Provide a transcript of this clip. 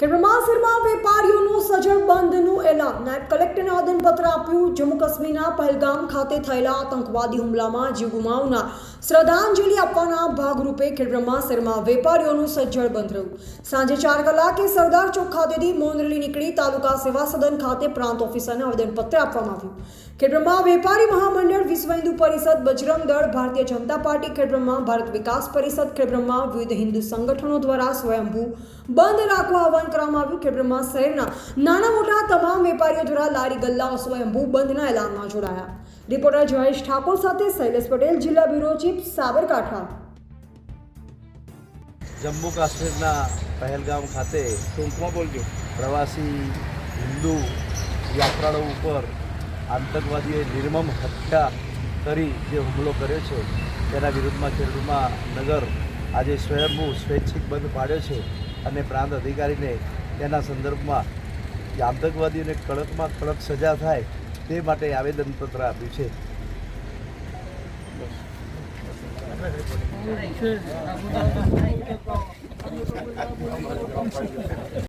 ખેડબ્રહ્માસરમાં વેપારીઓનું સજળ બંધનું એલાન. નાયબ કલેક્ટરને આવેદનપત્ર આપ્યું. જમ્મુ કાશ્મીરના પહેલગામ ખાતે થયેલા આતંકવાદી હુમલામાં જીવ ગુમાવનાર શ્રદ્ધાંજલિ આપવાના ભાગરૂપે ખેડબ્રહ્માસરમાં વેપારીઓનું સજ્જડ બંધ રહ્યું. સાંજે 4 કલાકે સરદાર ચોક ખાતેથી મૌન રેલી નીકળી તાલુકા સેવા સદન ખાતે પ્રાંત ઓફિસરને આવેદનપત્ર આપવામાં આવ્યું. ખેડબ્રહ્મા વેપારી મહામંડળ, વિશ્વ હિન્દુ પરિષદ, બજરંગ દળ, ભારતીય જનતા પાર્ટી ખેડબ્રહ્મા, ભારત વિકાસ પરિષદ ખેડબ્રહ્મા, વિવિધ હિન્દુ સંગઠનો દ્વારા સ્વયંભૂ બંધ રાખવા આહવાન કરવામાં આવ્યું. ખેડબ્રહ્મા શહેરના નાના મોટા તમામ વેપારીઓ દ્વારા લારી ગલ્લાઓ સ્વયંભૂ બંધના એલાનમાં જોડાયા. રિપોર્ટર જયેશ ઠાકોર સાથે શૈલેષ પટેલ, જિલ્લા બ્યુરો ચીફ, સાબરકાંઠા. જમ્મુ કાશ્મીરના પહેલગામ ખાતે પ્રવાસી હિન્દુ યાત્રાળુઓ ઉપર આતંકવાદીઓએ નિર્મમ હત્યા કરી જે હુમલો કર્યો છે તેના વિરુદ્ધમાં ખેડબ્રહ્મા નગર આજે સ્વૈચ્છિક બંધ પાડ્યો છે અને પ્રાંત અધિકારીને તેના સંદર્ભમાં આતંકવાદીઓને કડકમાં કડક સજા થાય તે માટે આવેદનપત્ર આપ્યું છે.